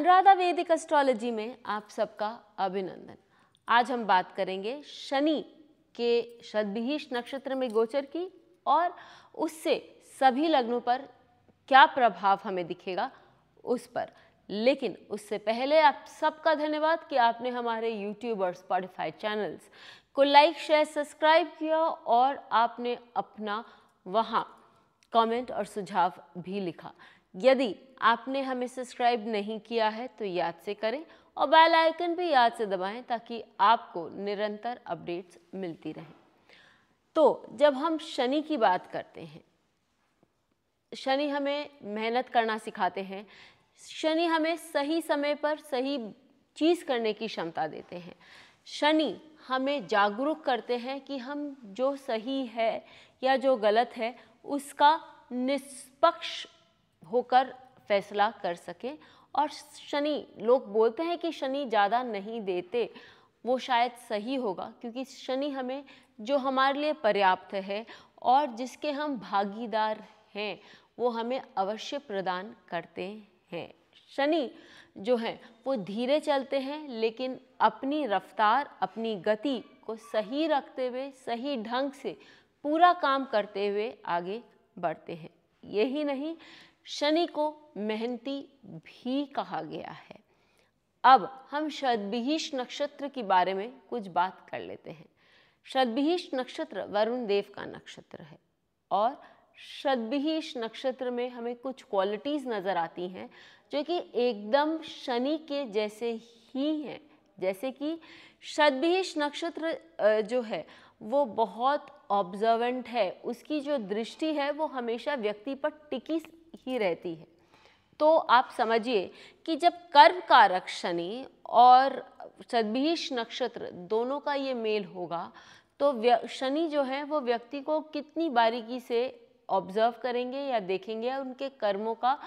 अनुराधा वैदिक एस्ट्रोलॉजी में आप सबका अभिनंदन। आज हम बात करेंगे शनि के शतभिष नक्षत्र में गोचर की और उससे सभी लग्नों पर क्या प्रभाव हमें दिखेगा उस पर। लेकिन उससे पहले आप सबका धन्यवाद कि आपने हमारे YouTube और Spotify चैनल्स को लाइक शेयर सब्सक्राइब किया और आपने अपना वहाँ कमेंट और सुझाव भी लिखा। यदि आपने हमें सब्सक्राइब नहीं किया है तो याद से करें और बेल आइकन भी याद से दबाएं ताकि आपको निरंतर अपडेट्स मिलती रहें। तो जब हम शनि की बात करते हैं, शनि हमें मेहनत करना सिखाते हैं, शनि हमें सही समय पर सही चीज़ करने की क्षमता देते हैं, शनि हमें जागरूक करते हैं कि हम जो सही है या जो गलत है उसका निष्पक्ष होकर फैसला कर सकें। और शनि, लोग बोलते हैं कि शनि ज़्यादा नहीं देते, वो शायद सही होगा क्योंकि शनि हमें जो हमारे लिए पर्याप्त है और जिसके हम भागीदार हैं वो हमें अवश्य प्रदान करते हैं। शनि जो हैं वो धीरे चलते हैं लेकिन अपनी रफ्तार, अपनी गति को सही रखते हुए, सही ढंग से पूरा काम करते हुए आगे बढ़ते हैं। यही नहीं, शनि को मेहनती भी कहा गया है। अब हम शतभिष नक्षत्र के बारे में कुछ बात कर लेते हैं। शतभिष नक्षत्र वरुण देव का नक्षत्र है और शतभिष नक्षत्र में हमें कुछ क्वालिटीज़ नज़र आती हैं जो कि एकदम शनि के जैसे ही हैं। जैसे कि शतभिष नक्षत्र जो है वो बहुत ऑब्जर्वेंट है, उसकी जो दृष्टि है वो हमेशा व्यक्ति पर टिकी ही रहती है। तो आप समझिए कि जब कर्म कारक शनि और शतभिष नक्षत्र दोनों का ये मेल होगा तो शनि जो है वो व्यक्ति को कितनी बारीकी से ऑब्जर्व करेंगे या देखेंगे या उनके कर्मों का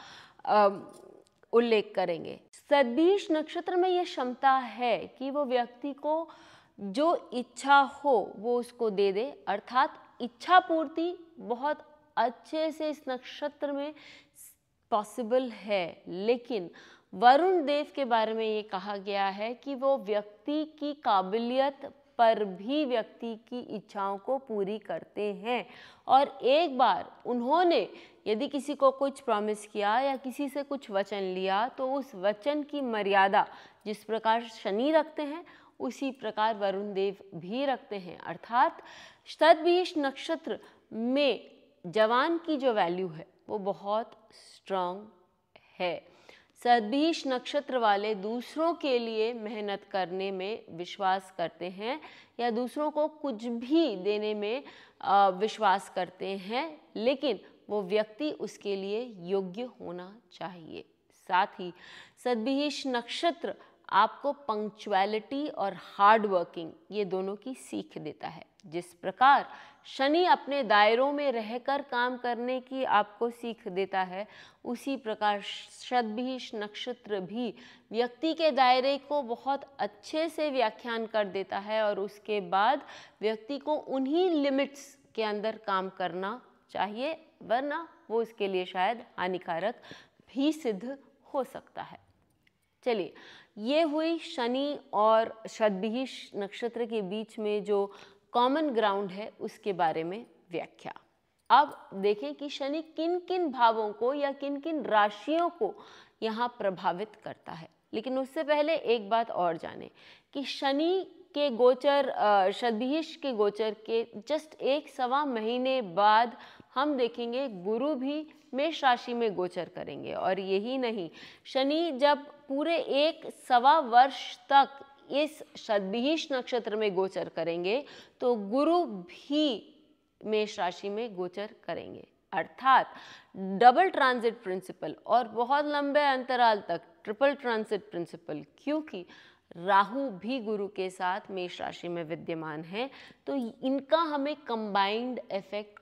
उल्लेख करेंगे। शतभिष नक्षत्र में ये क्षमता है कि वो व्यक्ति को जो इच्छा हो वो उसको दे दे, अर्थात इच्छा पूर्ति बहुत अच्छे से इस नक्षत्र में पॉसिबल है। लेकिन वरुण देव के बारे में ये कहा गया है कि वो व्यक्ति की काबिलियत पर भी व्यक्ति की इच्छाओं को पूरी करते हैं। और एक बार उन्होंने यदि किसी को कुछ प्रॉमिस किया या किसी से कुछ वचन लिया तो उस वचन की मर्यादा जिस प्रकार शनि रखते हैं उसी प्रकार वरुण देव भी रखते हैं। अर्थात शतभिष नक्षत्र में जवान की जो वैल्यू है वो बहुत स्ट्रांग है। शतभिष नक्षत्र वाले दूसरों के लिए मेहनत करने में विश्वास करते हैं या दूसरों को कुछ भी देने में विश्वास करते हैं, लेकिन वो व्यक्ति उसके लिए योग्य होना चाहिए। साथ ही शतभिष नक्षत्र आपको पंक्चुअलिटी और हार्ड वर्किंग ये दोनों की सीख देता है। जिस प्रकार शनि अपने दायरों में रहकर काम करने की आपको सीख देता है, उसी प्रकार शतभिष नक्षत्र भी व्यक्ति के दायरे को बहुत अच्छे से व्याख्यान कर देता है और उसके बाद व्यक्ति को उन्हीं लिमिट्स के अंदर काम करना चाहिए, वरना वो इसके लिए शायद हानिकारक भी सिद्ध हो सकता है। चलिए, ये हुई शनि और शतभिष नक्षत्र के बीच में जो कॉमन ग्राउंड है उसके बारे में व्याख्या। अब देखें कि शनि किन किन भावों को या किन किन राशियों को यहाँ प्रभावित करता है। लेकिन उससे पहले एक बात और जानें कि शनि के गोचर, शतभिष के गोचर के जस्ट 1-1.25 महीने बाद हम देखेंगे गुरु भी मेष राशि में गोचर करेंगे। और यही नहीं, शनि जब पूरे 1-1.25 वर्ष तक इस शतभिष नक्षत्र में गोचर करेंगे तो गुरु भी मेष राशि में गोचर करेंगे। अर्थात डबल ट्रांजिट प्रिंसिपल और बहुत लंबे अंतराल तक ट्रिपल ट्रांजिट प्रिंसिपल, क्योंकि राहु भी गुरु के साथ मेष राशि में विद्यमान है। तो इनका हमें कंबाइंड इफेक्ट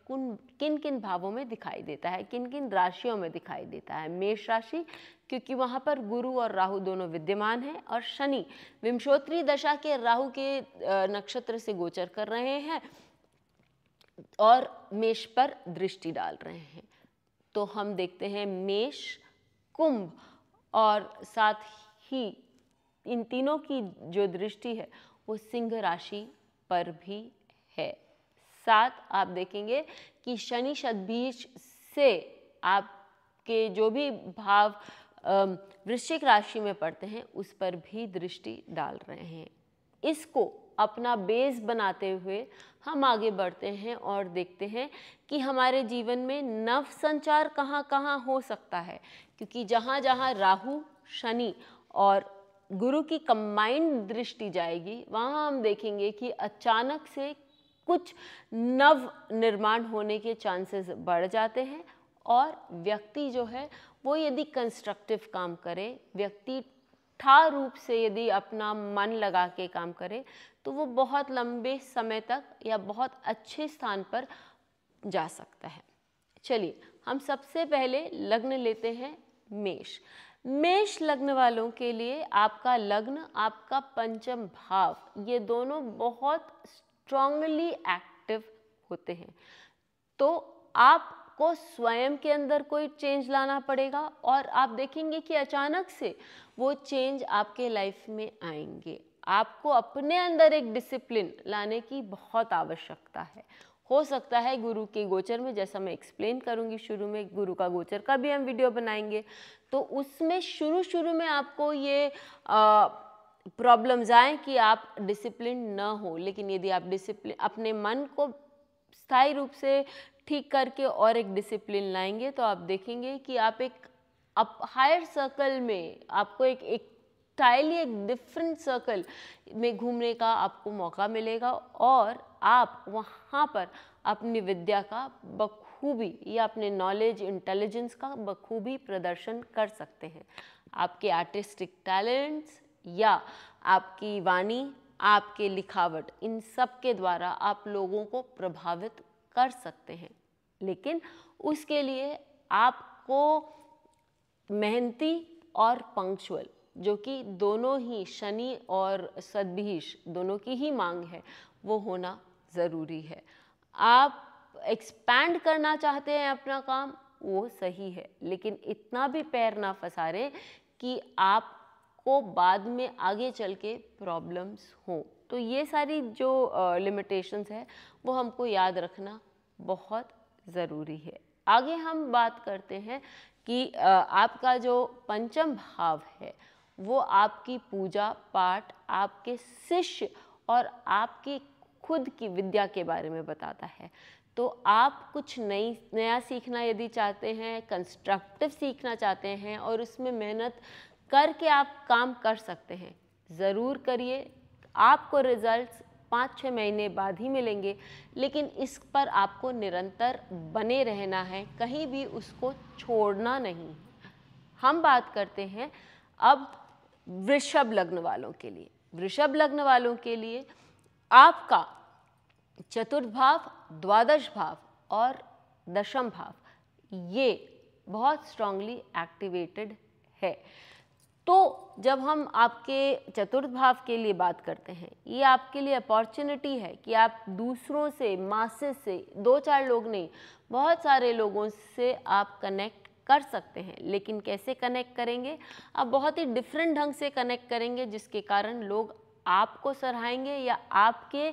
किन किन भावों में दिखाई देता है, किन किन राशियों में दिखाई देता है। मेष राशि, क्योंकि वहाँ पर गुरु और राहु दोनों विद्यमान हैं और शनि विंशोत्तरी दशा के राहु के नक्षत्र से गोचर कर रहे हैं और मेष पर दृष्टि डाल रहे हैं। तो हम देखते हैं मेष, कुंभ और साथ ही इन तीनों की जो दृष्टि है वो सिंह राशि पर भी है। साथ आप देखेंगे कि शनि शतभिष से आपके जो भी भाव वृश्चिक राशि में पड़ते हैं उस पर भी दृष्टि डाल रहे हैं। इसको अपना बेस बनाते हुए हम आगे बढ़ते हैं और देखते हैं कि हमारे जीवन में नव संचार कहाँ कहाँ हो सकता है, क्योंकि जहाँ जहाँ राहु, शनि और गुरु की कंबाइंड दृष्टि जाएगी वहाँ हम देखेंगे कि अचानक से कुछ नव निर्माण होने के चांसेस बढ़ जाते हैं और व्यक्ति जो है वो यदि कंस्ट्रक्टिव काम करे, व्यक्ति ठा रूप से यदि अपना मन लगा के काम करे तो वो बहुत लंबे समय तक या बहुत अच्छे स्थान पर जा सकता है। चलिए हम सबसे पहले लग्न लेते हैं मेष। मेष लग्न वालों के लिए आपका लग्न, आपका पंचम भाव, ये दोनों बहुत स्ट्रांगली एक्टिव होते हैं। तो आपको स्वयं के अंदर कोई चेंज लाना पड़ेगा और आप देखेंगे कि अचानक से वो चेंज आपके लाइफ में आएंगे। आपको अपने अंदर एक डिसिप्लिन लाने की बहुत आवश्यकता है। हो सकता है गुरु के गोचर में, जैसा मैं एक्सप्लेन करूंगी शुरू में, गुरु का गोचर का भी हम वीडियो बनाएंगे, तो उसमें शुरू में आपको ये प्रॉब्लम्स आए कि आप डिसिप्लिन न हो। लेकिन यदि आप डिसिप्लिन अपने मन को स्थायी रूप से ठीक करके और एक डिसिप्लिन लाएंगे तो आप देखेंगे कि आप एक हायर सर्कल में, आपको एक टाइली एक डिफरेंट सर्कल में घूमने का आपको मौका मिलेगा और आप वहाँ पर अपनी विद्या का बखूबी या अपने नॉलेज, इंटेलिजेंस का बखूबी प्रदर्शन कर सकते हैं। आपके आर्टिस्टिक टैलेंट्स या आपकी वाणी, आपके लिखावट, इन सब के द्वारा आप लोगों को प्रभावित कर सकते हैं। लेकिन उसके लिए आपको मेहनती और पंक्चुअल, जो कि दोनों ही शनि और सद्भिष दोनों की ही मांग है, वो होना ज़रूरी है। आप एक्सपैंड करना चाहते हैं अपना काम, वो सही है, लेकिन इतना भी पैर ना फंसारे कि आपको बाद में आगे चल के प्रॉब्लम्स हों। तो ये सारी जो लिमिटेशंस है वो हमको याद रखना बहुत ज़रूरी है। आगे हम बात करते हैं कि आपका जो पंचम भाव है वो आपकी पूजा पाठ, आपके शिष्य और आपकी खुद की विद्या के बारे में बताता है। तो आप कुछ नया सीखना यदि चाहते हैं, कंस्ट्रक्टिव सीखना चाहते हैं और उसमें मेहनत करके आप काम कर सकते हैं, ज़रूर करिए। आपको रिजल्ट्स 5-6 महीने बाद ही मिलेंगे, लेकिन इस पर आपको निरंतर बने रहना है, कहीं भी उसको छोड़ना नहीं। हम बात करते हैं अब वृषभ लग्न वालों के लिए। वृषभ लग्न वालों के लिए आपका चतुर्थ भाव, द्वादश भाव और दशम भाव ये बहुत स्ट्रांगली एक्टिवेटेड है। तो जब हम आपके चतुर्थ भाव के लिए बात करते हैं, ये आपके लिए अपॉर्चुनिटी है कि आप दूसरों से, मासेस से, 2-4 लोग नहीं, बहुत सारे लोगों से आप कनेक्ट कर सकते हैं। लेकिन कैसे कनेक्ट करेंगे? आप बहुत ही डिफरेंट ढंग से कनेक्ट करेंगे, जिसके कारण लोग आपको सराहेंगे या आपके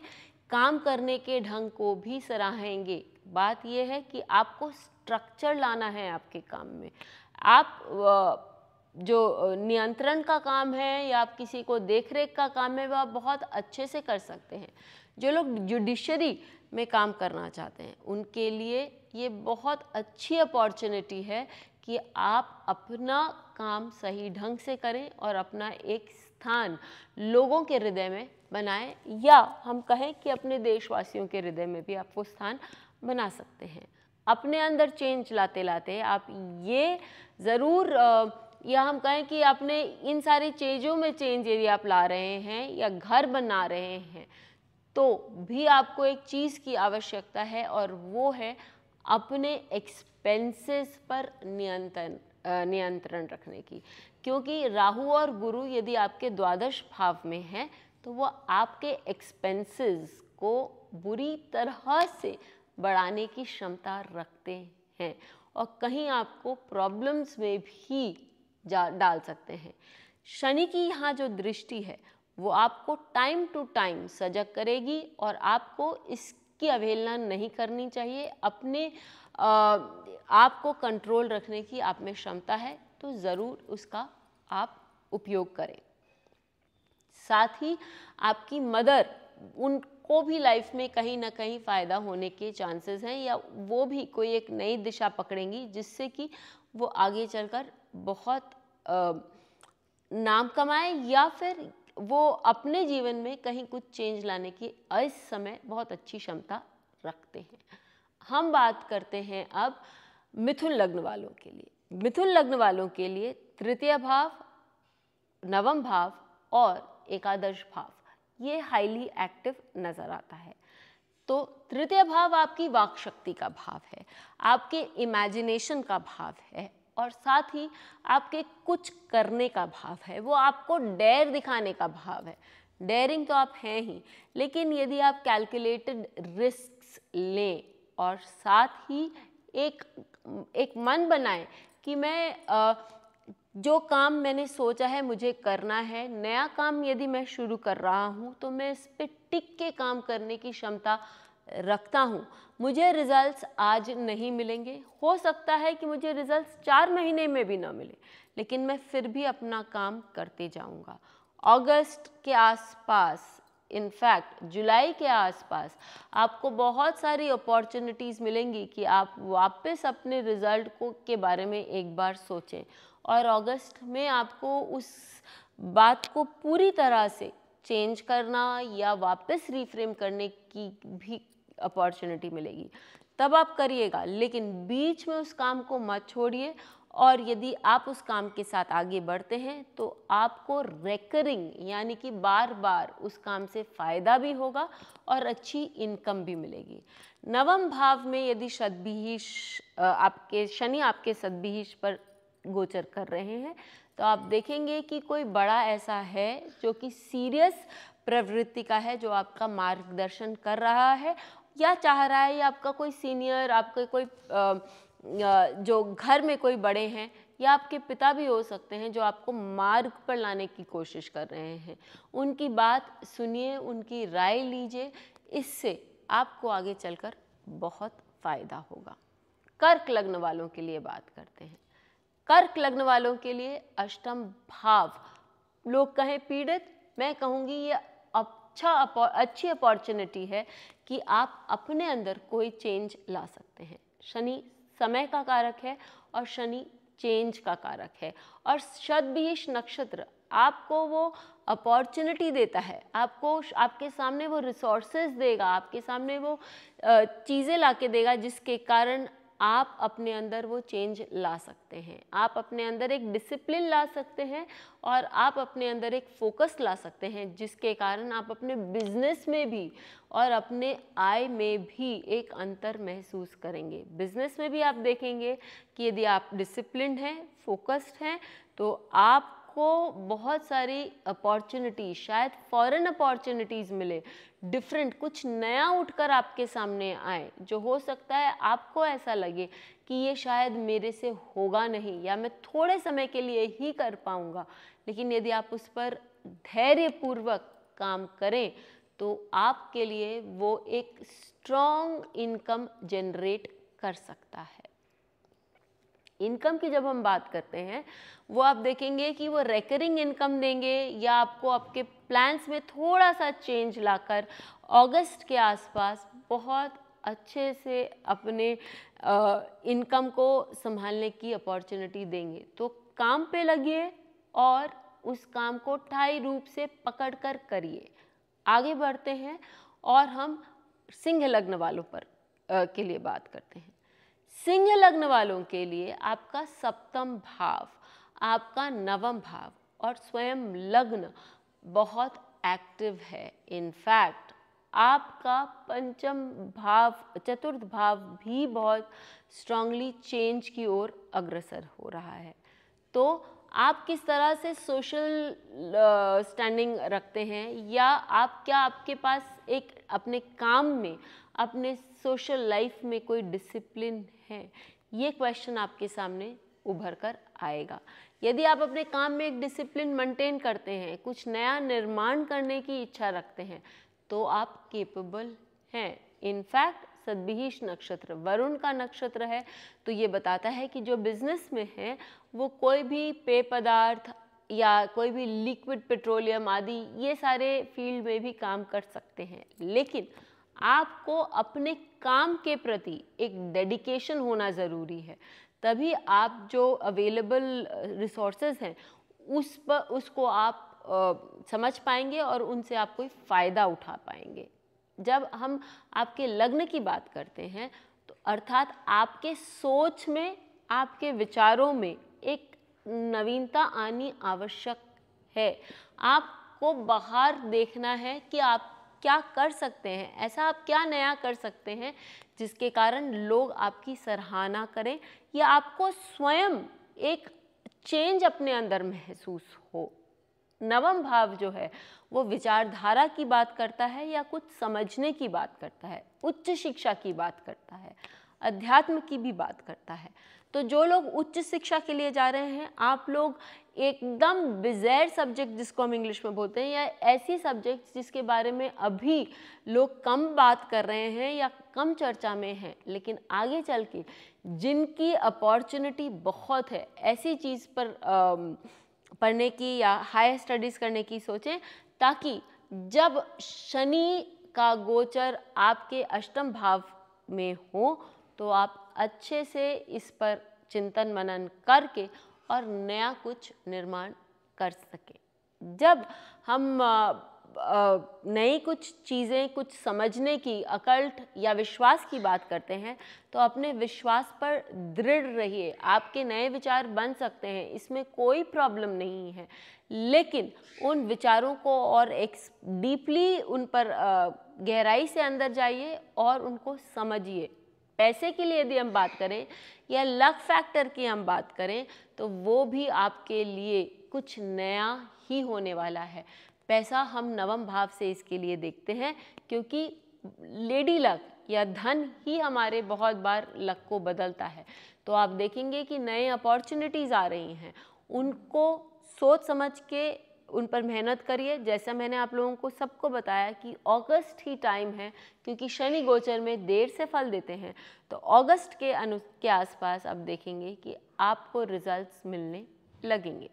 काम करने के ढंग को भी सराहेंगे। बात यह है कि आपको स्ट्रक्चर लाना है आपके काम में। आप जो नियंत्रण का काम है या आप किसी को देखरेख का काम है, वह आप बहुत अच्छे से कर सकते हैं। जो लोग जुडिशरी में काम करना चाहते हैं उनके लिए ये बहुत अच्छी अपॉर्चुनिटी है कि आप अपना काम सही ढंग से करें और अपना एक स्थान लोगों के हृदय में बनाएं, या हम कहें कि अपने देशवासियों के हृदय में भी आप वो स्थान बना सकते हैं। अपने अंदर चेंज लाते लाते आप ये ज़रूर, या हम कहें कि अपने इन सारी चीज़ों में चेंज यदि आप ला रहे हैं या घर बना रहे हैं, तो भी आपको एक चीज़ की आवश्यकता है और वो है अपने एक्सपेंसेस पर नियंत्रण रखने की। क्योंकि राहु और गुरु यदि आपके द्वादश भाव में हैं तो वो आपके एक्सपेंसेस को बुरी तरह से बढ़ाने की क्षमता रखते हैं और कहीं आपको प्रॉब्लम्स में भी डाल सकते हैं। शनि की यहाँ जो दृष्टि है वो आपको टाइम टू टाइम सजग करेगी और आपको इसकी अवहेलना नहीं करनी चाहिए। अपने आप को कंट्रोल रखने की आप में क्षमता है तो ज़रूर उसका आप उपयोग करें। साथ ही आपकी मदर, उनको भी लाइफ में कहीं ना कहीं फ़ायदा होने के चांसेस हैं, या वो भी कोई एक नई दिशा पकड़ेंगी जिससे कि वो आगे चलकर बहुत नाम कमाए या फिर वो अपने जीवन में कहीं कुछ चेंज लाने की इस समय बहुत अच्छी क्षमता रखते हैं। हम बात करते हैं अब मिथुन लग्न वालों के लिए। मिथुन लग्न वालों के लिए तृतीय भाव, नवम भाव और एकादश भाव ये हाईली एक्टिव नजर आता है। तो तृतीय भाव आपकी वाक शक्ति का भाव है, आपके इमेजिनेशन का भाव है और साथ ही आपके कुछ करने का भाव है, वो आपको डेयर दिखाने का भाव है। डेयरिंग तो आप हैं ही, लेकिन यदि आप कैलकुलेटेड रिस्क्स लें और साथ ही एक मन बनाएं कि मैं जो काम मैंने सोचा है मुझे करना है, नया काम यदि मैं शुरू कर रहा हूँ तो मैं इस पे टिक के काम करने की क्षमता रखता हूँ। मुझे रिजल्ट्स आज नहीं मिलेंगे, हो सकता है कि मुझे रिजल्ट्स 4 महीने में भी ना मिले, लेकिन मैं फिर भी अपना काम करते जाऊँगा। अगस्त के आसपास, इनफैक्ट जुलाई के आसपास आपको बहुत सारी अपॉर्चुनिटीज़ मिलेंगी कि आप वापस अपने रिज़ल्ट के बारे में एक बार सोचें और अगस्त में आपको उस बात को पूरी तरह से चेंज करना या वापस रिफ्रेम करने की भी अपॉर्चुनिटी मिलेगी। तब आप करिएगा, लेकिन बीच में उस काम को मत छोड़िए और यदि आप उस काम के साथ आगे बढ़ते हैं तो आपको रेकरिंग यानी कि बार बार उस काम से फ़ायदा भी होगा और अच्छी इनकम भी मिलेगी। नवम भाव में यदि शनि आपके सद्भिष पर गोचर कर रहे हैं तो आप देखेंगे कि कोई बड़ा ऐसा है जो कि सीरियस प्रवृत्ति का है, जो आपका मार्गदर्शन कर रहा है या चाह रहा है, या आपका कोई सीनियर, आपके कोई जो घर में कोई बड़े हैं या आपके पिता भी हो सकते हैं जो आपको मार्ग पर लाने की कोशिश कर रहे हैं। उनकी बात सुनिए, उनकी राय लीजिए, इससे आपको आगे चलकर बहुत फ़ायदा होगा। कर्क लग्न वालों के लिए बात करते हैं। कर्क लग्न वालों के लिए अष्टम भाव, लोग कहें पीड़ित, मैं कहूँगी ये अच्छी अपॉर्चुनिटी है कि आप अपने अंदर कोई चेंज ला सकते हैं। शनि समय का कारक है और शनि चेंज का कारक है और शतभिष नक्षत्र आपको वो अपॉर्चुनिटी देता है, आपको आपके सामने वो रिसोर्सेज देगा, आपके सामने वो चीज़ें ला के देगा जिसके कारण आप अपने अंदर वो चेंज ला सकते हैं। आप अपने अंदर एक डिसिप्लिन ला सकते हैं और आप अपने अंदर एक फोकस ला सकते हैं जिसके कारण आप अपने बिजनेस में भी और अपने आय में भी एक अंतर महसूस करेंगे। बिजनेस में भी आप देखेंगे कि यदि आप डिसिप्लिन्ड हैं, फोकस्ड हैं, तो आपको बहुत सारी अपॉर्चुनिटी, शायद फॉरेन अपॉर्चुनिटीज़ मिले, डिफरेंट कुछ नया उठकर आपके सामने आए, जो हो सकता है आपको ऐसा लगे कि ये शायद मेरे से होगा नहीं या मैं थोड़े समय के लिए ही कर पाऊँगा, लेकिन यदि आप उस पर धैर्यपूर्वक काम करें तो आपके लिए वो एक स्ट्रॉन्ग इनकम जनरेट कर सकता है। इनकम की जब हम बात करते हैं वो आप देखेंगे कि वो रेकरिंग इनकम देंगे या आपको आपके प्लान्स में थोड़ा सा चेंज लाकर अगस्त के आसपास बहुत अच्छे से अपने इनकम को संभालने की अपॉर्चुनिटी देंगे। तो काम पे लगिए और उस काम को ठाई रूप से पकड़कर करिए। आगे बढ़ते हैं और हम सिंह लग्न वालों पर के लिए बात करते हैं। सिंह लग्न वालों के लिए आपका सप्तम भाव, आपका नवम भाव और स्वयं लग्न बहुत एक्टिव है। इनफैक्ट आपका पंचम भाव, चतुर्थ भाव भी बहुत स्ट्रांगली चेंज की ओर अग्रसर हो रहा है। तो आप किस तरह से सोशल स्टैंडिंग रखते हैं या आपके पास एक अपने काम में, अपने सोशल लाइफ में कोई डिसिप्लिन है, ये क्वेश्चन आपके सामने उभर कर आएगा। यदि आप अपने काम में एक डिसिप्लिन मेंटेन करते हैं, कुछ नया निर्माण करने की इच्छा रखते हैं, तो आप केपेबल हैं। इनफैक्ट सद्भिष नक्षत्र वरुण का नक्षत्र है, तो ये बताता है कि जो बिजनेस में है वो कोई भी पेय पदार्थ या कोई भी लिक्विड पेट्रोलियम आदि ये सारे फील्ड में भी काम कर सकते हैं, लेकिन आपको अपने काम के प्रति एक डेडिकेशन होना ज़रूरी है। तभी आप जो अवेलेबल रिसोर्सेज हैं उसको आप समझ पाएंगे और उनसे आप कोई फ़ायदा उठा पाएंगे। जब हम आपके लग्न की बात करते हैं तो अर्थात आपके सोच में, आपके विचारों में एक नवीनता आनी आवश्यक है। आपको बाहर देखना है कि आप क्या कर सकते हैं, ऐसा आप क्या नया कर सकते हैं जिसके कारण लोग आपकी सराहना करें या आपको स्वयं एक चेंज अपने अंदर महसूस हो। नवम भाव जो है वो विचारधारा की बात करता है या कुछ समझने की बात करता है, उच्च शिक्षा की बात करता है, अध्यात्म की भी बात करता है। तो जो लोग उच्च शिक्षा के लिए जा रहे हैं, आप लोग एकदम बिज़ायर सब्जेक्ट जिसको हम इंग्लिश में बोलते हैं, या ऐसी सब्जेक्ट जिसके बारे में अभी लोग कम बात कर रहे हैं या कम चर्चा में हैं, लेकिन आगे चल के जिनकी अपॉर्चुनिटी बहुत है, ऐसी चीज़ पर पढ़ने की या हायर स्टडीज़ करने की सोचें, ताकि जब शनि का गोचर आपके अष्टम भाव में हो तो आप अच्छे से इस पर चिंतन मनन करके और नया कुछ निर्माण कर सकें। जब हम नई कुछ चीज़ें, कुछ समझने की, अकल्ट या विश्वास की बात करते हैं, तो अपने विश्वास पर दृढ़ रहिए। आपके नए विचार बन सकते हैं, इसमें कोई प्रॉब्लम नहीं है, लेकिन उन विचारों को और डीपली उन पर गहराई से अंदर जाइए और उनको समझिए। पैसे के लिए यदि हम बात करें या लक फैक्टर की हम बात करें, तो वो भी आपके लिए कुछ नया ही होने वाला है। पैसा हम नवम भाव से इसके लिए देखते हैं, क्योंकि लेडी लक या धन ही हमारे बहुत बार लक को बदलता है। तो आप देखेंगे कि नए अपॉर्चुनिटीज़ आ रही हैं, उनको सोच समझ के उन पर मेहनत करिए। जैसा मैंने आप लोगों को सबको बताया कि अगस्त ही टाइम है, क्योंकि शनि गोचर में देर से फल देते हैं, तो अगस्त के आसपास आप देखेंगे कि आपको रिजल्ट्स मिलने लगेंगे।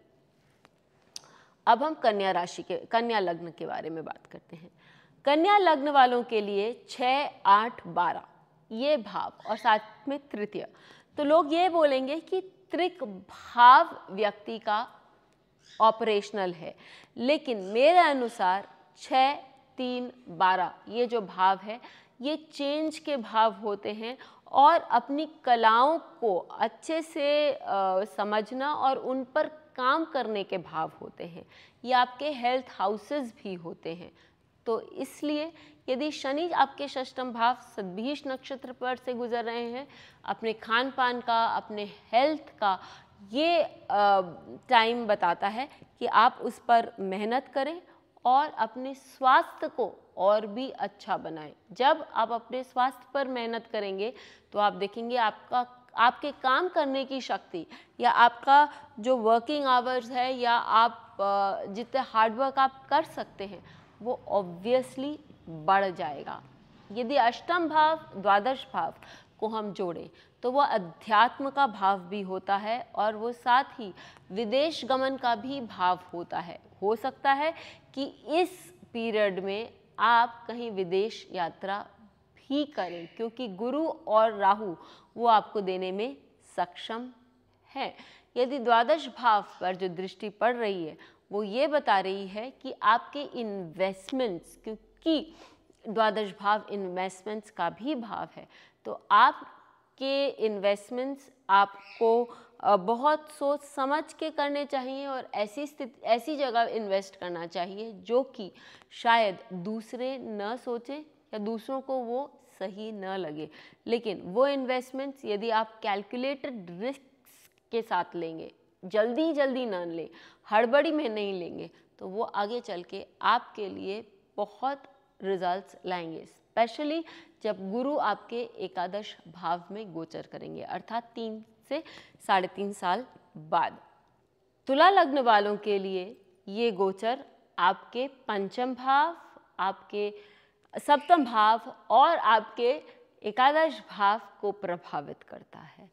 अब हम कन्या लग्न के बारे में बात करते हैं। कन्या लग्न वालों के लिए 6, 8, 12 ये भाव और साथ में तृतीय, तो लोग ये बोलेंगे कि त्रिक भाव व्यक्ति का ऑपरेशनल है, लेकिन मेरे अनुसार 6, 3, 12 ये जो भाव है ये चेंज के भाव होते हैं और अपनी कलाओं को अच्छे से समझना और उन पर काम करने के भाव होते हैं। ये आपके हेल्थ हाउसेस भी होते हैं। तो इसलिए यदि शनि आपके षष्ठम भाव सद्भिष नक्षत्र पर से गुजर रहे हैं, अपने खान पान का, अपने हेल्थ का ये टाइम बताता है कि आप उस पर मेहनत करें और अपने स्वास्थ्य को और भी अच्छा बनाएं। जब आप अपने स्वास्थ्य पर मेहनत करेंगे तो आप देखेंगे आपके काम करने की शक्ति या आपका जो वर्किंग आवर्स है या आप जितने हार्डवर्क आप कर सकते हैं वो ऑब्वियसली बढ़ जाएगा। यदि अष्टम भाव, द्वादश भाव को हम जोड़ें तो वो अध्यात्म का भाव भी होता है और वो साथ ही विदेश गमन का भी भाव होता है। हो सकता है कि इस पीरियड में आप कहीं विदेश यात्रा भी करें, क्योंकि गुरु और राहु वो आपको देने में सक्षम है। यदि द्वादश भाव पर जो दृष्टि पड़ रही है वो ये बता रही है कि आपके इन्वेस्टमेंट्स, क्योंकि द्वादश भाव इन्वेस्टमेंट्स का भी भाव है, तो आपके इन्वेस्टमेंट्स आपको बहुत सोच समझ के करने चाहिए और ऐसी जगह इन्वेस्ट करना चाहिए जो कि शायद दूसरे न सोचें या दूसरों को वो सही न लगे। लेकिन वो इन्वेस्टमेंट्स यदि आप कैलकुलेटेड रिस्क के साथ लेंगे, जल्दी न लें, हड़बड़ी में नहीं लेंगे, तो वो आगे चल के आपके लिए बहुत रिजल्ट्स लाएंगे। स्पेशली जब गुरु आपके एकादश भाव में गोचर करेंगे, अर्थात 3 से 3.5 साल बाद। तुला लग्न वालों के लिए ये गोचर आपके पंचम भाव, आपके सप्तम भाव और आपके एकादश भाव को प्रभावित करता है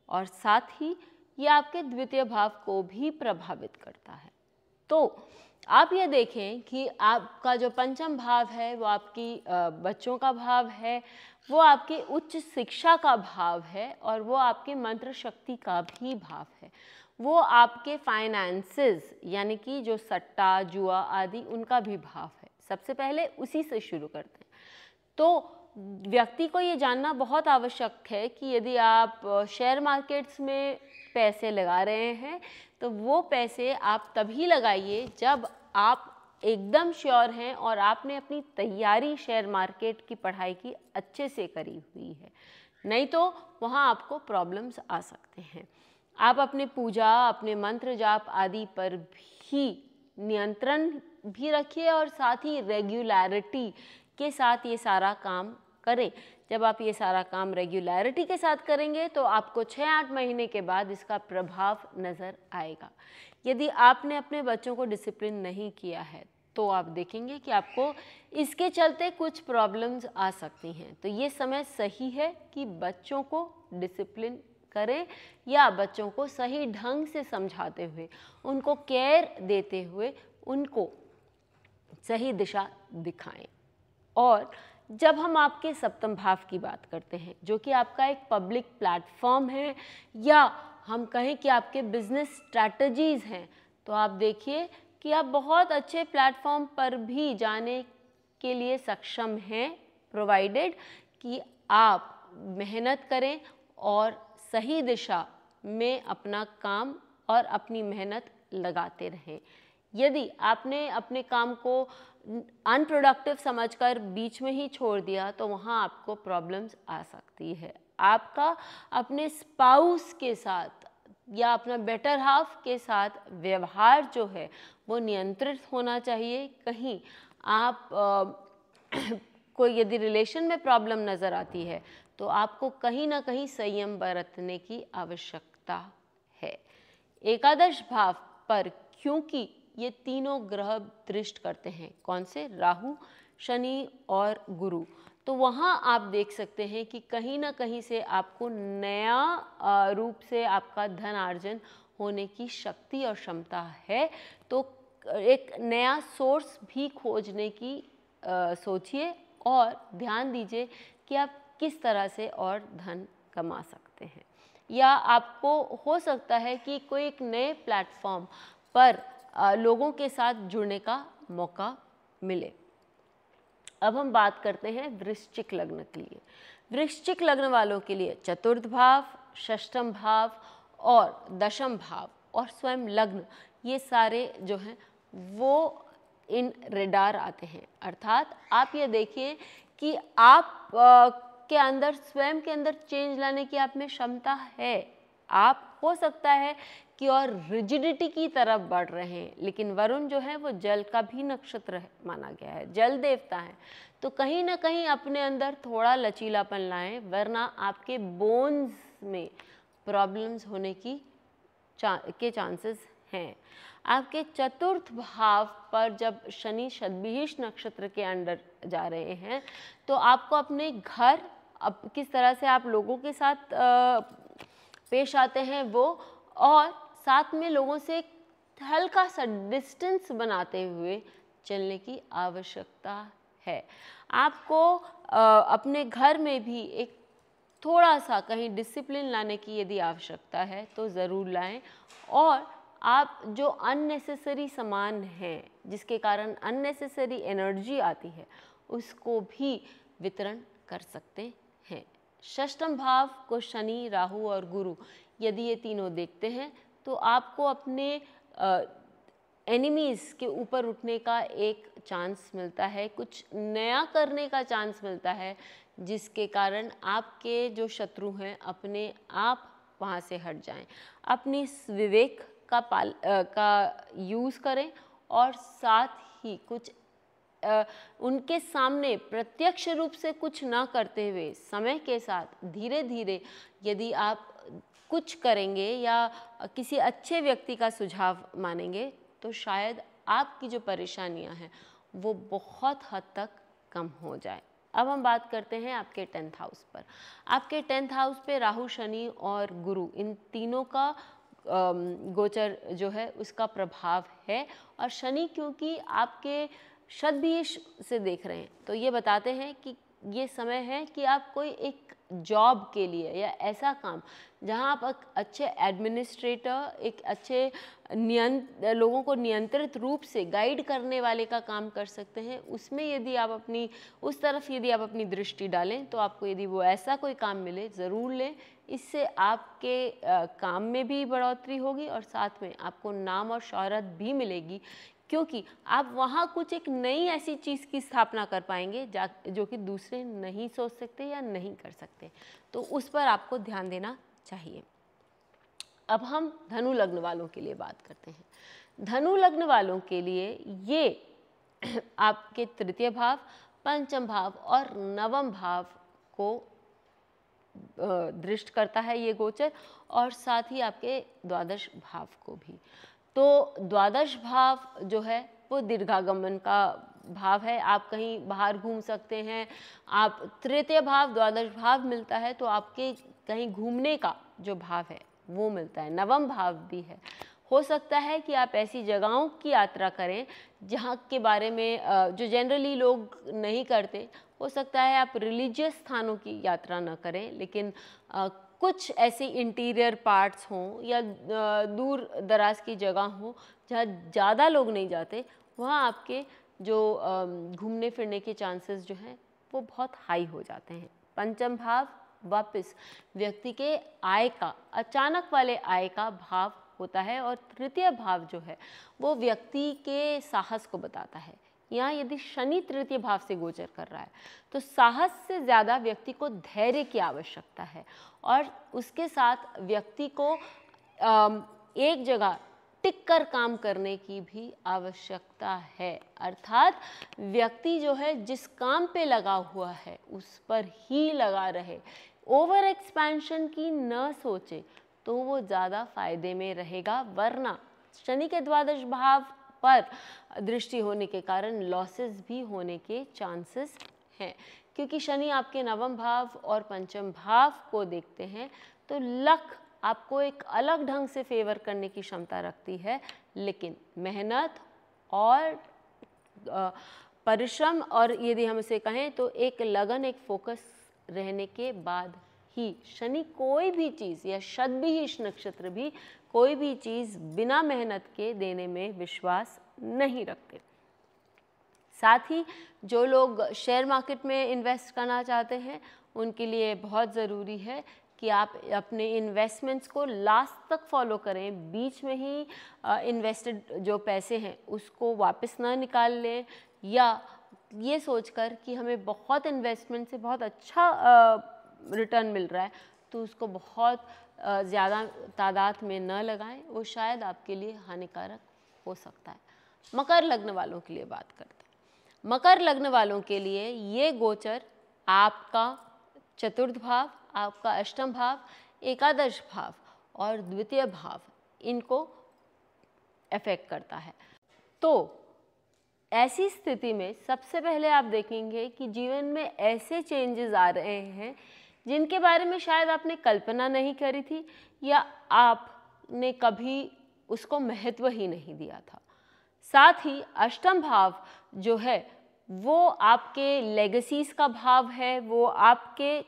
और साथ ही ये आपके द्वितीय भाव को भी प्रभावित करता है। तो आप ये देखें कि आपका जो पंचम भाव है वो आपकी बच्चों का भाव है, वो आपकी उच्च शिक्षा का भाव है और वो आपके मंत्र शक्ति का भी भाव है, वो आपके फाइनेंसेस यानी कि जो सट्टा जुआ आदि उनका भी भाव है। सबसे पहले उसी से शुरू करते हैं। तो व्यक्ति को ये जानना बहुत आवश्यक है कि यदि आप शेयर मार्केट्स में पैसे लगा रहे हैं तो वो पैसे आप तभी लगाइए जब आप एकदम श्योर हैं और आपने अपनी तैयारी शेयर मार्केट की पढ़ाई की अच्छे से करी हुई है, नहीं तो वहाँ आपको प्रॉब्लम्स आ सकते हैं। आप अपने पूजा, अपने मंत्र जाप आदि पर भी नियंत्रण भी रखिए और साथ ही रेगुलरिटी के साथ ये सारा काम करें। जब आप ये सारा काम रेगुलरिटी के साथ करेंगे तो आपको 6-8 महीने के बाद इसका प्रभाव नज़र आएगा। यदि आपने अपने बच्चों को डिसिप्लिन नहीं किया है तो आप देखेंगे कि आपको इसके चलते कुछ प्रॉब्लम्स आ सकती हैं। तो ये समय सही है कि बच्चों को डिसिप्लिन करें या बच्चों को सही ढंग से समझाते हुए, उनको केयर देते हुए उनको सही दिशा दिखाएं। और जब हम आपके सप्तम भाव की बात करते हैं जो कि आपका एक पब्लिक प्लेटफॉर्म है या हम कहें कि आपके बिजनेस स्ट्रैटेजीज़ हैं, तो आप देखिए कि आप बहुत अच्छे प्लेटफॉर्म पर भी जाने के लिए सक्षम हैं, प्रोवाइडेड कि आप मेहनत करें और सही दिशा में अपना काम और अपनी मेहनत लगाते रहें। यदि आपने अपने काम को अनप्रोडक्टिव समझकर बीच में ही छोड़ दिया तो वहाँ आपको प्रॉब्लम्स आ सकती है। आपका अपने स्पाउस के साथ या अपना बेटर हाफ के साथ व्यवहार जो है वो नियंत्रित होना चाहिए। कहीं आप कोई यदि रिलेशन में प्रॉब्लम नज़र आती है तो आपको कहीं ना कहीं संयम बरतने की आवश्यकता है। एकादश भाव पर क्योंकि ये तीनों ग्रह दृष्ट करते हैं, कौन से? राहु, शनि और गुरु, तो वहाँ आप देख सकते हैं कि कहीं ना कहीं से आपको नया रूप से आपका धन अर्जन होने की शक्ति और क्षमता है। तो एक नया सोर्स भी खोजने की सोचिए और ध्यान दीजिए कि आप किस तरह से और धन कमा सकते हैं। या आपको हो सकता है कि कोई एक नए प्लेटफॉर्म पर लोगों के साथ जुड़ने का मौका मिले। अब हम बात करते हैं वृश्चिक लग्न के लिए। वृश्चिक लग्न वालों के लिए चतुर्थ भाव, षष्ठम भाव और दशम भाव और स्वयं लग्न, ये सारे जो हैं वो इन रेडार आते हैं। अर्थात आप ये देखिए कि आप के अंदर, स्वयं के अंदर चेंज लाने की आप में क्षमता है। आप हो सकता है कि और रिजिडिटी की तरफ बढ़ रहे हैं, लेकिन वरुण जो है वो जल का भी नक्षत्र माना गया है, जल देवता है। तो कहीं ना कहीं अपने अंदर थोड़ा लचीलापन लाएं, वरना आपके बोन्स में प्रॉब्लम्स होने की चांसेस हैं। आपके चतुर्थ भाव पर जब शनि शतभिष नक्षत्र के अंदर जा रहे हैं तो आपको अपने घर, अब किस तरह से आप लोगों के साथ पेश आते हैं वो, और साथ में लोगों से हल्का सा डिस्टेंस बनाते हुए चलने की आवश्यकता है। आपको अपने घर में भी एक थोड़ा सा कहीं डिसिप्लिन लाने की यदि आवश्यकता है तो ज़रूर लाएं। और आप जो अननेसेसरी सामान हैं जिसके कारण अननेसेसरी एनर्जी आती है उसको भी वितरण कर सकते हैं। षष्ठम भाव को शनि, राहु और गुरु यदि ये तीनों देखते हैं तो आपको अपने एनिमीज़ के ऊपर उठने का एक चांस मिलता है, कुछ नया करने का चांस मिलता है, जिसके कारण आपके जो शत्रु हैं अपने आप वहाँ से हट जाएं। अपनी विवेक का यूज़ करें और साथ ही कुछ उनके सामने प्रत्यक्ष रूप से कुछ ना करते हुए समय के साथ धीरे धीरे यदि आप कुछ करेंगे या किसी अच्छे व्यक्ति का सुझाव मानेंगे तो शायद आपकी जो परेशानियां हैं वो बहुत हद तक कम हो जाए। अब हम बात करते हैं आपके 10th हाउस पर। आपके 10th हाउस पे राहु, शनि और गुरु, इन तीनों का गोचर जो है उसका प्रभाव है। और शनि क्योंकि आपके शतभिष से देख रहे हैं तो ये बताते हैं कि ये समय है कि आप कोई एक जॉब के लिए या ऐसा काम जहां आप एक अच्छे एडमिनिस्ट्रेटर, एक अच्छे लोगों को नियंत्रित रूप से गाइड करने वाले का काम कर सकते हैं, उसमें यदि आप अपनी उस तरफ यदि आप अपनी दृष्टि डालें तो आपको यदि वो ऐसा कोई काम मिले ज़रूर लें। इससे आपके काम में भी बढ़ोतरी होगी और साथ में आपको नाम और शोहरत भी मिलेगी, क्योंकि आप वहाँ कुछ एक नई ऐसी चीज़ की स्थापना कर पाएंगे जो कि दूसरे नहीं सोच सकते या नहीं कर सकते। तो उस पर आपको ध्यान देना चाहिए। अब हम धनु लग्न वालों के लिए बात करते हैं। धनु लग्न वालों के लिए ये आपके तृतीय भाव, पंचम भाव और नवम भाव को दृष्ट करता है ये गोचर, और साथ ही आपके द्वादश भाव को भी। तो द्वादश भाव जो है वो दीर्घागमन का भाव है, आप कहीं बाहर घूम सकते हैं। आप तृतीय भाव द्वादश भाव मिलता है तो आपके कहीं घूमने का जो भाव है वो मिलता है। नवम भाव भी है, हो सकता है कि आप ऐसी जगहों की यात्रा करें जहाँ के बारे में जो जनरली लोग नहीं करते। हो सकता है आप रिलीजियस स्थानों की यात्रा न करें, लेकिन कुछ ऐसे इंटीरियर पार्ट्स हों या दूर दराज की जगह हो जहाँ ज़्यादा लोग नहीं जाते, वहाँ आपके जो घूमने फिरने के चांसेस जो हैं वो बहुत हाई हो जाते हैं। पंचम भाव वापस व्यक्ति के आय का, अचानक वाले आय का भाव होता है, और तृतीय भाव जो है वो व्यक्ति के साहस को बताता है। यहाँ यदि शनि तृतीय भाव से गोचर कर रहा है तो साहस से ज़्यादा व्यक्ति को धैर्य की आवश्यकता है, और उसके साथ व्यक्ति को एक जगह टिक कर काम करने की भी आवश्यकता है। अर्थात व्यक्ति जो है जिस काम पे लगा हुआ है उस पर ही लगा रहे, ओवर एक्सपेंशन की न सोचे तो वो ज़्यादा फायदे में रहेगा। वरना शनि के द्वादश भाव पर दृष्टि होने के कारण लॉसेस भी होने के चांसेस हैं, क्योंकि शनि आपके नवम भाव और पंचम भाव को देखते हैं। तो लक आपको एक अलग ढंग से फेवर करने की क्षमता रखती है, लेकिन मेहनत और परिश्रम और यदि हम इसे कहें तो एक लगन, एक फोकस रहने के बाद ही शनि कोई भी चीज़ या शतभिष नक्षत्र भी कोई भी चीज़ बिना मेहनत के देने में विश्वास नहीं रखते। साथ ही जो लोग शेयर मार्केट में इन्वेस्ट करना चाहते हैं उनके लिए बहुत ज़रूरी है कि आप अपने इन्वेस्टमेंट्स को लास्ट तक फॉलो करें, बीच में ही इन्वेस्टेड जो पैसे हैं उसको वापस ना निकाल लें, या ये सोचकर कि हमें बहुत इन्वेस्टमेंट से बहुत अच्छा रिटर्न मिल रहा है तो उसको बहुत ज़्यादा तादाद में न लगाएं, वो शायद आपके लिए हानिकारक हो सकता है। मकर लग्न वालों के लिए बात करते हैं। मकर लग्न वालों के लिए ये गोचर आपका चतुर्थ भाव, आपका अष्टम भाव, एकादश भाव और द्वितीय भाव इनको अफेक्ट करता है। तो ऐसी स्थिति में सबसे पहले आप देखेंगे कि जीवन में ऐसे चेंजेस आ रहे हैं जिनके बारे में शायद आपने कल्पना नहीं करी थी या आपने कभी उसको महत्व ही नहीं दिया था। साथ ही अष्टम भाव जो है वो आपके लेगेसीज का भाव है, वो आपके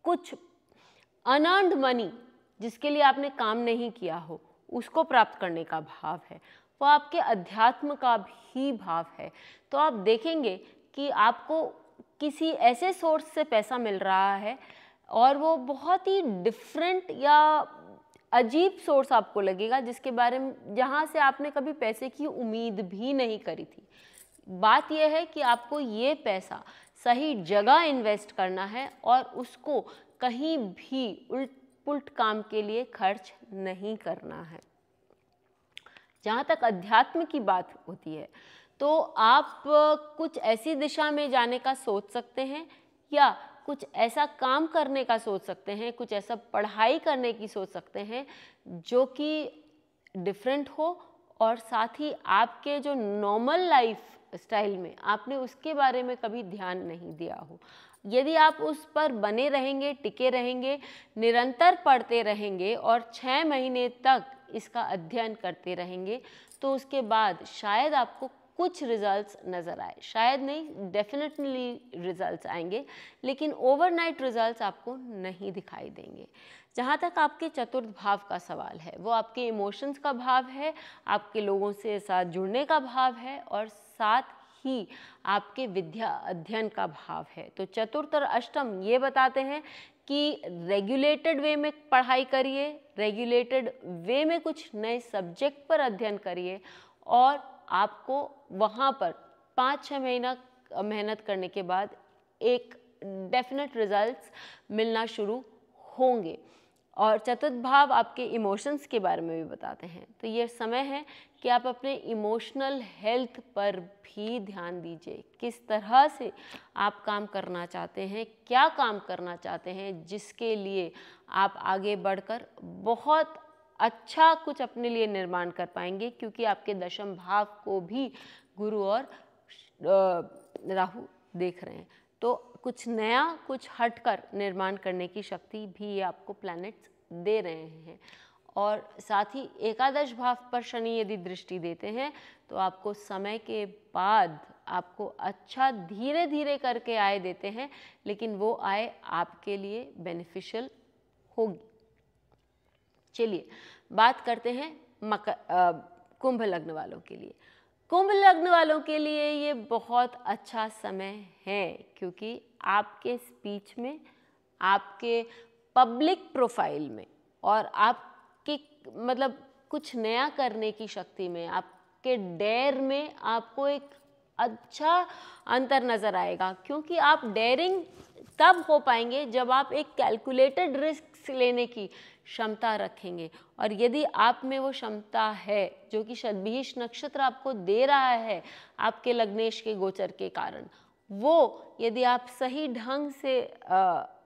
कुछ अनअर्न्ड मनी जिसके लिए आपने काम नहीं किया हो उसको प्राप्त करने का भाव है, वो आपके अध्यात्म का भी भाव है। तो आप देखेंगे कि आपको किसी ऐसे सोर्स से पैसा मिल रहा है और वो बहुत ही डिफरेंट या अजीब सोर्स आपको लगेगा जिसके बारे में जहाँ से आपने कभी पैसे की उम्मीद भी नहीं करी थी। बात यह है कि आपको ये पैसा सही जगह इन्वेस्ट करना है और उसको कहीं भी उल्ट पुल्ट काम के लिए खर्च नहीं करना है। जहाँ तक अध्यात्म की बात होती है तो आप कुछ ऐसी दिशा में जाने का सोच सकते हैं या कुछ ऐसा काम करने का सोच सकते हैं, कुछ ऐसा पढ़ाई करने की सोच सकते हैं जो कि डिफरेंट हो और साथ ही आपके जो नॉर्मल लाइफ स्टाइल में आपने उसके बारे में कभी ध्यान नहीं दिया हो। यदि आप उस पर बने रहेंगे, टिके रहेंगे, निरंतर पढ़ते रहेंगे और 6 महीने तक इसका अध्ययन करते रहेंगे, तो उसके बाद शायद आपको कुछ रिजल्ट्स नज़र आए, शायद नहीं, डेफिनेटली रिजल्ट्स आएंगे, लेकिन ओवरनाइट रिजल्ट्स आपको नहीं दिखाई देंगे। जहाँ तक आपके चतुर्थ भाव का सवाल है, वो आपके इमोशंस का भाव है, आपके लोगों से साथ जुड़ने का भाव है और साथ ही आपके विद्या अध्ययन का भाव है। तो चतुर्थ और अष्टम ये बताते हैं कि रेगुलेटेड वे में पढ़ाई करिए, रेगुलेटेड वे में कुछ नए सब्जेक्ट पर अध्ययन करिए और आपको वहाँ पर 5-6 महीना मेहनत करने के बाद एक डेफिनेट रिजल्ट्स मिलना शुरू होंगे। और चतुर्थ भाव आपके इमोशंस के बारे में भी बताते हैं। तो ये समय है कि आप अपने इमोशनल हेल्थ पर भी ध्यान दीजिए। किस तरह से आप काम करना चाहते हैं, क्या काम करना चाहते हैं, जिसके लिए आप आगे बढ़कर बहुत अच्छा कुछ अपने लिए निर्माण कर पाएंगे, क्योंकि आपके दशम भाव को भी गुरु और राहु देख रहे हैं। तो कुछ नया, कुछ हटकर निर्माण करने की शक्ति भी ये आपको प्लैनेट्स दे रहे हैं। और साथ ही एकादश भाव पर शनि यदि दृष्टि देते हैं तो आपको समय के बाद आपको अच्छा धीरे धीरे करके आय देते हैं, लेकिन वो आय आपके लिए बेनिफिशियल होगी। चलिए बात करते हैं कुंभ लग्न वालों के लिए। कुंभ लग्न वालों के लिए ये बहुत अच्छा समय है, क्योंकि आपके स्पीच में, आपके पब्लिक प्रोफाइल में और आपके मतलब कुछ नया करने की शक्ति में, आपके डेयर में आपको एक अच्छा अंतर नज़र आएगा। क्योंकि आप डेयरिंग तब हो पाएंगे जब आप एक कैलकुलेटेड रिस्क लेने की क्षमता रखेंगे। और यदि आप में वो क्षमता है जो कि शतभिष नक्षत्र आपको दे रहा है आपके लग्नेश के गोचर के कारण, वो यदि आप सही ढंग से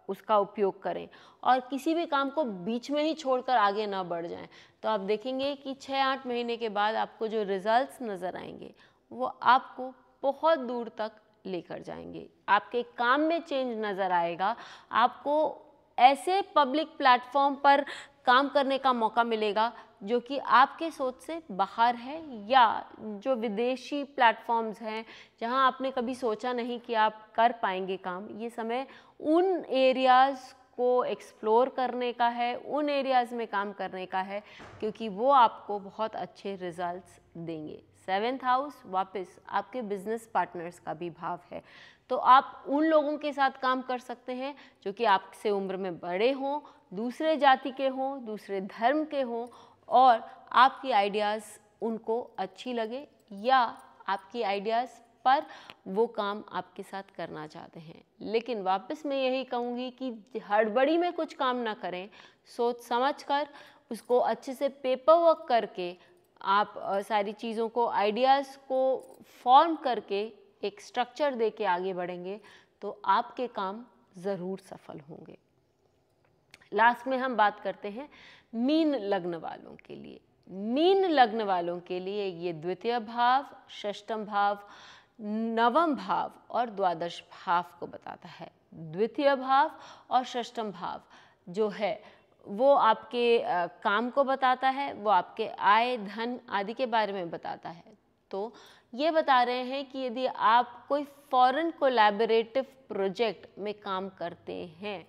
उसका उपयोग करें और किसी भी काम को बीच में ही छोड़कर आगे ना बढ़ जाएं, तो आप देखेंगे कि 6-8 महीने के बाद आपको जो रिजल्ट्स नज़र आएंगे वो आपको बहुत दूर तक लेकर जाएंगे। आपके काम में चेंज नज़र आएगा, आपको ऐसे पब्लिक प्लेटफॉर्म पर काम करने का मौका मिलेगा जो कि आपके सोच से बाहर है, या जो विदेशी प्लेटफॉर्म्स हैं जहां आपने कभी सोचा नहीं कि आप कर पाएंगे काम। ये समय उन एरियाज़ को एक्सप्लोर करने का है, उन एरियाज़ में काम करने का है, क्योंकि वो आपको बहुत अच्छे रिजल्ट्स देंगे। 7th हाउस वापस आपके बिजनेस पार्टनर्स का भी भाव है, तो आप उन लोगों के साथ काम कर सकते हैं जो कि आपसे उम्र में बड़े हों, दूसरे जाति के हों, दूसरे धर्म के हों, और आपकी आइडियाज़ उनको अच्छी लगे या आपकी आइडियाज़ पर वो काम आपके साथ करना चाहते हैं। लेकिन वापस मैं यही कहूँगी कि हड़बड़ी में कुछ काम ना करें, सोच समझ कर उसको अच्छे से पेपर वर्क करके आप सारी चीज़ों को, आइडियाज़ को फॉर्म करके एक स्ट्रक्चर दे के आगे बढ़ेंगे तो आपके काम ज़रूर सफल होंगे। लास्ट में हम बात करते हैं मीन लग्न वालों के लिए। मीन लग्न वालों के लिए ये द्वितीय भाव, षष्ठम भाव, नवम भाव और द्वादश भाव को बताता है। द्वितीय भाव और षष्ठम भाव जो है वो आपके काम को बताता है, वो आपके आय, धन आदि के बारे में बताता है। तो ये बता रहे हैं कि यदि आप कोई फॉरेन कोलैबोरेटिव प्रोजेक्ट में काम करते हैं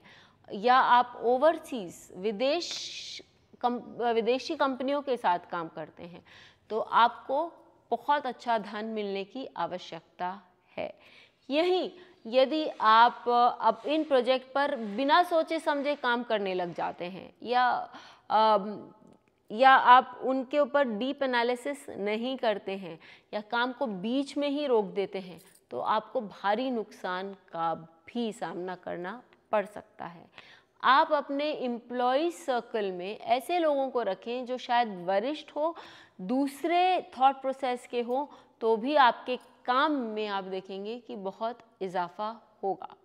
या आप ओवरसीज विदेशी कंपनियों के साथ काम करते हैं, तो आपको बहुत अच्छा धन मिलने की आवश्यकता है। यही यदि आप अब इन प्रोजेक्ट पर बिना सोचे समझे काम करने लग जाते हैं या आप उनके ऊपर डीप एनालिसिस नहीं करते हैं या काम को बीच में ही रोक देते हैं, तो आपको भारी नुकसान का भी सामना करना पड़ सकता है। आप अपने एम्प्लॉय सर्कल में ऐसे लोगों को रखें जो शायद वरिष्ठ हो, दूसरे थॉट प्रोसेस के हो, तो भी आपके काम में आप देखेंगे कि बहुत इजाफा होगा।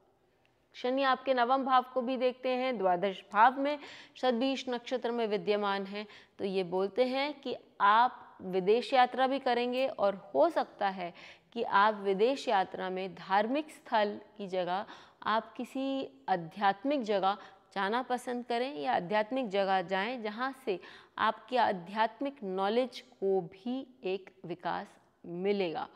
शनि आपके नवम भाव को भी देखते हैं, द्वादश भाव में शतभिष नक्षत्र में विद्यमान है। तो ये बोलते हैं कि आप विदेश यात्रा भी करेंगे और हो सकता है कि आप विदेश यात्रा में धार्मिक स्थल की जगह आप किसी आध्यात्मिक जगह जाना पसंद करें या आध्यात्मिक जगह जाएं, जहां से आपकी आध्यात्मिक नॉलेज को भी एक विकास मिलेगा।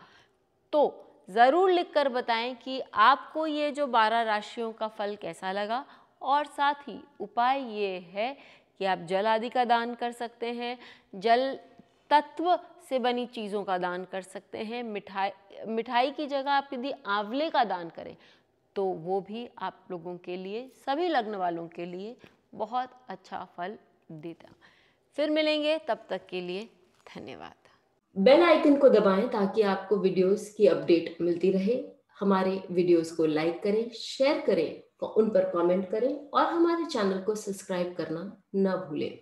तो ज़रूर लिखकर बताएं कि आपको ये जो 12 राशियों का फल कैसा लगा। और साथ ही उपाय ये है कि आप जल आदि का दान कर सकते हैं, जल तत्व से बनी चीज़ों का दान कर सकते हैं। मिठाई की जगह आप यदि आंवले का दान करें तो वो भी आप लोगों के लिए, सभी लग्न वालों के लिए बहुत अच्छा फल देता। फिर मिलेंगे, तब तक के लिए धन्यवाद। बेल आइकन को दबाएं ताकि आपको वीडियोस की अपडेट मिलती रहे। हमारे वीडियोस को लाइक करें, शेयर करें, उन पर कमेंट करें और हमारे चैनल को सब्सक्राइब करना न भूलें।